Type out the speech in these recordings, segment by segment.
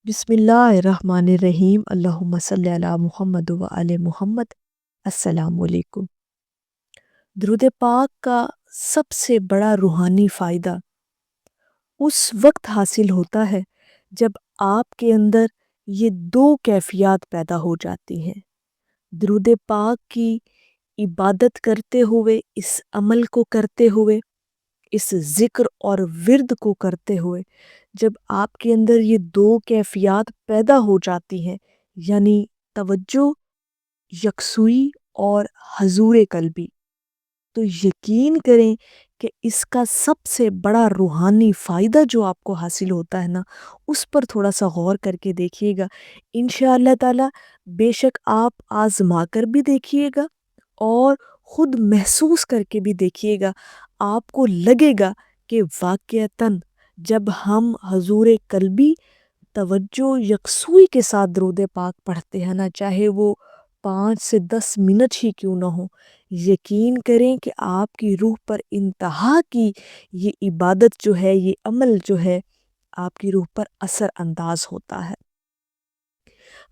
بسم اللہ الرحمن الرحیم، اللہم صلی علی محمد و آل محمد۔ السلام علیکم۔ درود پاک کا سب سے بڑا روحانی فائدہ اس وقت حاصل ہوتا ہے جب آپ کے اندر یہ دو کیفیات پیدا ہو جاتی ہیں۔ درود پاک کی عبادت کرتے ہوئے، اس عمل کو کرتے ہوئے، اس ذکر اور ورد کو کرتے ہوئے جب آپ کے اندر یہ دو کیفیات پیدا ہو جاتی ہیں، یعنی توجہ، یکسوئی اور حضور قلبی، تو یقین کریں کہ اس کا سب سے بڑا روحانی فائدہ جو آپ کو حاصل ہوتا ہے نا، اس پر تھوڑا سا غور کر کے دیکھیے گا۔ انشاءاللہ تعالی بے شک آپ آزما کر بھی دیکھیے گا اور خود محسوس کر کے بھی دیکھیے گا، آپ کو لگے گا کہ واقعتاً جب ہم حضور قلبی توجہ یکسوئی کے ساتھ درود پاک پڑھتے ہیں نا، چاہے وہ 5 سے 10 منٹ ہی کیوں نہ ہو، یقین کریں کہ آپ کی روح پر انتہا کی یہ عبادت جو ہے، یہ عمل جو ہے، آپ کی روح پر اثر انداز ہوتا ہے۔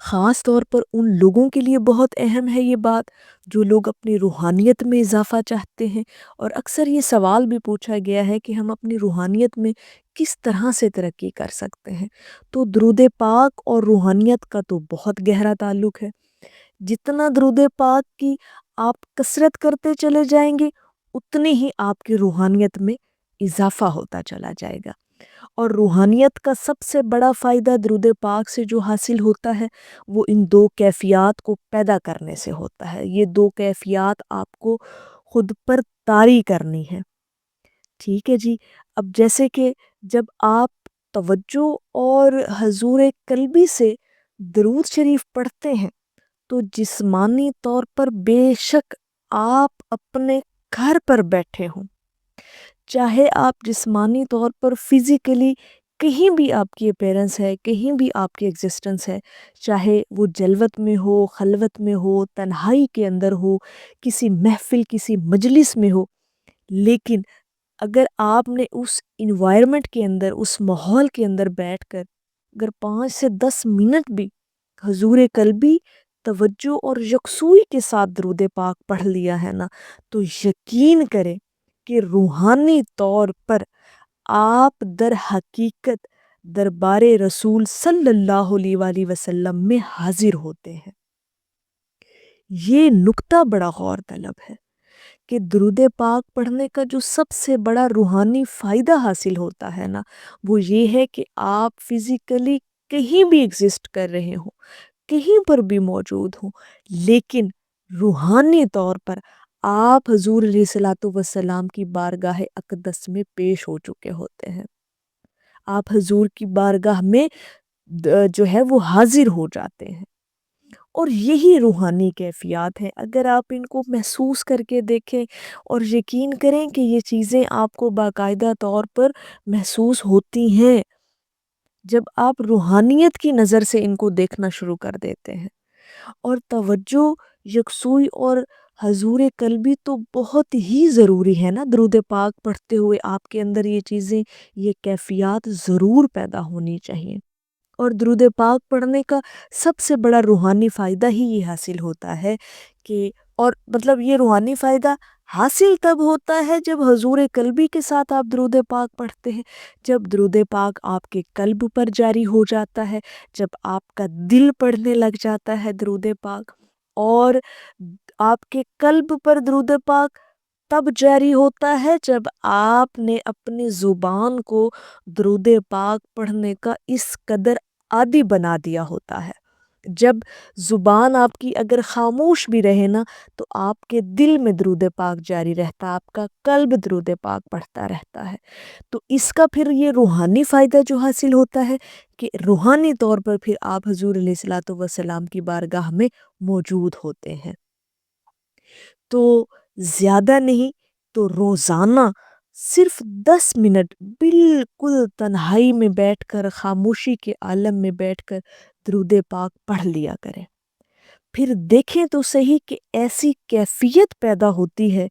خاص طور پر ان لوگوں کے لیے بہت اہم ہے یہ بات جو لوگ اپنی روحانیت میں اضافہ چاہتے ہیں، اور اکثر یہ سوال بھی پوچھا گیا ہے کہ ہم اپنی روحانیت میں کس طرح سے ترقی کر سکتے ہیں۔ تو درود پاک اور روحانیت کا تو بہت گہرا تعلق ہے۔ جتنا درود پاک کی آپ کثرت کرتے چلے جائیں گے، اتنی ہی آپ کی روحانیت میں اضافہ ہوتا چلا جائے گا۔ اور روحانیت کا سب سے بڑا فائدہ درود پاک سے جو حاصل ہوتا ہے، وہ ان دو کیفیات کو پیدا کرنے سے ہوتا ہے۔ یہ دو کیفیات آپ کو خود پر طاری کرنی ہے۔ ٹھیک ہے جی، اب جیسے کہ جب آپ توجہ اور حضور قلبی سے درود شریف پڑھتے ہیں تو جسمانی طور پر بے شک آپ اپنے گھر پر بیٹھے ہوں، چاہے آپ جسمانی طور پر فزیکلی کہیں بھی آپ کی اپیرنس ہے، کہیں بھی آپ کی ایگزسٹنس ہے، چاہے وہ جلوت میں ہو، خلوت میں ہو، تنہائی کے اندر ہو، کسی محفل، کسی مجلس میں ہو، لیکن اگر آپ نے اس انوائرمنٹ کے اندر، اس ماحول کے اندر بیٹھ کر اگر 5 سے 10 منٹ بھی حضور قلبی توجہ اور یکسوئی کے ساتھ درود پاک پڑھ لیا ہے نا، تو یقین کریں کہ روحانی طور پر آپ در حقیقت دربار رسول صلی اللہ علیہ وآلہ وسلم میں حاضر ہوتے ہیں۔ یہ نکتہ بڑا غور طلب ہے کہ درود پاک پڑھنے کا جو سب سے بڑا روحانی فائدہ حاصل ہوتا ہے نا، وہ یہ ہے کہ آپ فزیکلی کہیں بھی ایگزسٹ کر رہے ہوں، کہیں پر بھی موجود ہوں، لیکن روحانی طور پر آپ حضور علیہ الصلوۃ والسلام کی بارگاہ اقدس میں پیش ہو چکے ہوتے ہیں۔ آپ حضور کی بارگاہ میں جو ہے وہ حاضر ہو جاتے ہیں، اور یہی روحانی کیفیات ہیں۔ اگر آپ ان کو محسوس کر کے دیکھیں اور یقین کریں کہ یہ چیزیں آپ کو باقاعدہ طور پر محسوس ہوتی ہیں جب آپ روحانیت کی نظر سے ان کو دیکھنا شروع کر دیتے ہیں۔ اور توجہ، یکسوئی اور حضور قلبی تو بہت ہی ضروری ہے نا، درود پاک پڑھتے ہوئے آپ کے اندر یہ چیزیں، یہ کیفیات ضرور پیدا ہونی چاہیے۔ اور درود پاک پڑھنے کا سب سے بڑا روحانی فائدہ ہی یہ حاصل ہوتا ہے کہ، اور مطلب یہ روحانی فائدہ حاصل تب ہوتا ہے جب حضور قلبی کے ساتھ آپ درود پاک پڑھتے ہیں، جب درود پاک آپ کے قلب پر جاری ہو جاتا ہے، جب آپ کا دل پڑھنے لگ جاتا ہے درود پاک، اور آپ کے قلب پر درود پاک تب جاری ہوتا ہے جب آپ نے اپنی زبان کو درود پاک پڑھنے کا اس قدر عادی بنا دیا ہوتا ہے۔ جب زبان آپ کی اگر خاموش بھی رہے نا، تو آپ کے دل میں درود پاک جاری رہتا ہے، آپ کا قلب درود پاک پڑھتا رہتا ہے۔ تو اس کا پھر یہ روحانی فائدہ جو حاصل ہوتا ہے کہ روحانی طور پر پھر آپ حضور علیہ الصلوۃ والسلام کی بارگاہ میں موجود ہوتے ہیں۔ تو زیادہ نہیں تو روزانہ صرف 10 منٹ بالکل تنہائی میں بیٹھ کر، خاموشی کے عالم میں بیٹھ کر درود پاک پڑھ لیا کریں۔ پھر دیکھیں تو صحیح کہ ایسی کیفیت پیدا ہوتی ہے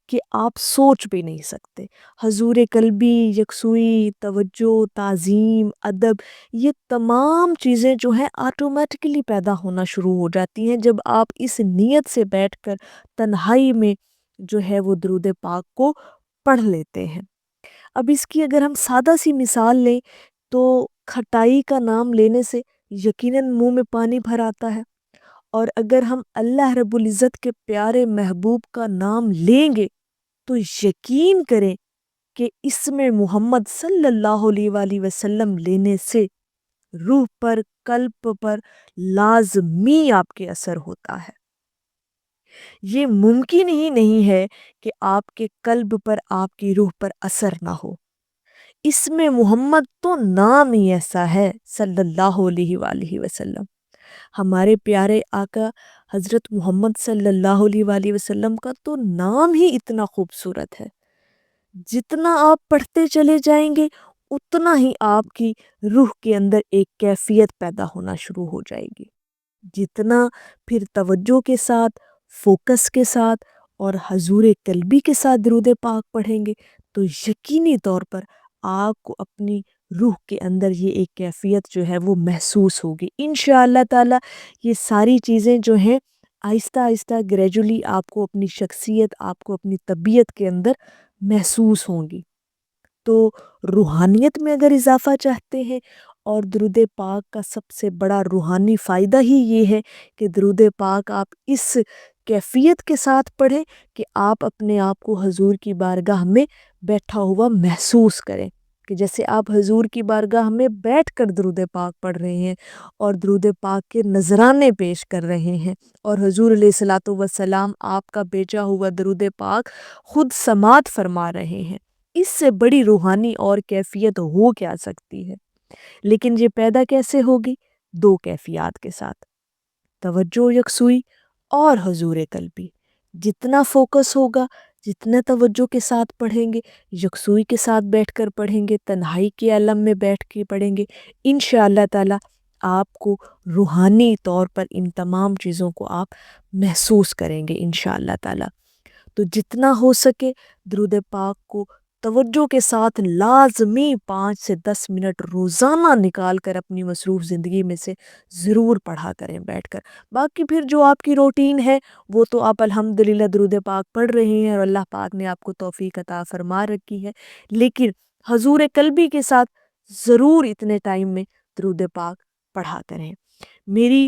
کہ آپ سوچ بھی نہیں سکتے۔ حضور قلبی، یکسوئی، توجہ، تعظیم، ادب، یہ تمام چیزیں جو ہیں آٹومیٹکلی پیدا ہونا شروع ہو جاتی ہیں جب آپ اس نیت سے بیٹھ کر تنہائی میں جو ہے وہ درود پاک کو پڑھ لیتے ہیں۔ اب اس کی اگر ہم سادہ سی مثال لیں تو کھٹائی کا نام لینے سے یقیناً منہ میں پانی بھر آتا ہے، اور اگر ہم اللہ رب العزت کے پیارے محبوب کا نام لیں گے تو یقین کریں کہ اس میں محمد صلی اللہ علیہ وآلہ وسلم لینے سے روح پر، قلب پر لازمی آپ کے اثر ہوتا ہے۔ یہ ممکن ہی نہیں ہے کہ آپ کے قلب پر، آپ کی روح پر اثر نہ ہو۔ اس میں محمد تو نام ہی ایسا ہے صلی اللہ علیہ وآلہ وسلم۔ ہمارے پیارے آقا حضرت محمد صلی اللہ علیہ وآلہ وسلم کا تو نام ہی اتنا خوبصورت ہے، جتنا آپ پڑھتے چلے جائیں گے اتنا ہی آپ کی روح کے اندر ایک کیفیت پیدا ہونا شروع ہو جائے گی۔ جتنا پھر توجہ کے ساتھ، فوکس کے ساتھ اور حضور قلبی کے ساتھ درود پاک پڑھیں گے تو یقینی طور پر آپ کو اپنی روح کے اندر یہ ایک کیفیت جو ہے وہ محسوس ہوگی۔ انشاءاللہ تعالی یہ ساری چیزیں جو ہیں آہستہ آہستہ گریجولی آپ کو اپنی شخصیت، آپ کو اپنی طبیعت کے اندر محسوس ہوں گی۔ تو روحانیت میں اگر اضافہ چاہتے ہیں، اور درود پاک کا سب سے بڑا روحانی فائدہ ہی یہ ہے کہ درود پاک آپ اس کیفیت کے ساتھ پڑھیں کہ آپ اپنے آپ کو حضور کی بارگاہ میں بیٹھا ہوا محسوس کریں، کہ جیسے آپ حضور کی بارگاہ میں بیٹھ کر درود پاک پڑھ رہے ہیں اور درود پاک کے نذرانے پیش کر رہے ہیں، اور حضور علیہ الصلوۃ والسلام آپ کا بھیجا ہوا درود پاک خود سماعت فرما رہے ہیں۔ اس سے بڑی روحانی اور کیفیت ہو کیا سکتی ہے؟ لیکن یہ پیدا کیسے ہوگی؟ دو کیفیات کے ساتھ، توجہ یکسوئی اور حضور قلبی۔ جتنا فوکس ہوگا، جتنا توجہ کے ساتھ پڑھیں گے، یکسوئی کے ساتھ بیٹھ کر پڑھیں گے، تنہائی کے عالم میں بیٹھ کے پڑھیں گے، انشاءاللہ تعالی آپ کو روحانی طور پر ان تمام چیزوں کو آپ محسوس کریں گے انشاءاللہ تعالی۔ تو جتنا ہو سکے درود پاک کو توجہ کے ساتھ لازمی 5 سے 10 منٹ روزانہ نکال کر اپنی مصروف زندگی میں سے ضرور پڑھا کریں بیٹھ کر۔ باقی پھر جو آپ کی روٹین ہے وہ تو آپ الحمدللہ درود پاک پڑھ رہے ہیں اور اللہ پاک نے آپ کو توفیق عطا فرما رکھی ہے، لیکن حضور قلبی کے ساتھ ضرور اتنے ٹائم میں درود پاک پڑھا کریں۔ میری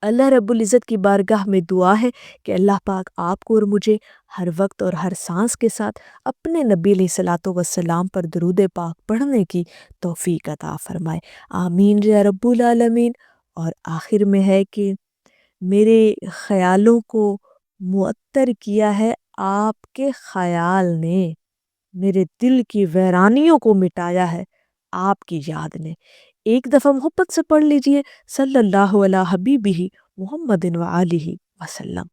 اللہ رب العزت کی بارگاہ میں دعا ہے کہ اللہ پاک آپ کو اور مجھے ہر وقت اور ہر سانس کے ساتھ اپنے نبی علیہ الصلوۃ والسلام پر درود پاک پڑھنے کی توفیق عطا فرمائے، آمین یا رب العالمین۔ اور آخر میں ہے کہ میرے خیالوں کو معطر کیا ہے آپ کے خیال نے، میرے دل کی ویرانیوں کو مٹایا ہے آپ کی یاد نے۔ ایک دفعہ محبت سے پڑھ لیجئے، صلی اللہ علیہ حبیبہ محمد و آلہ وسلم۔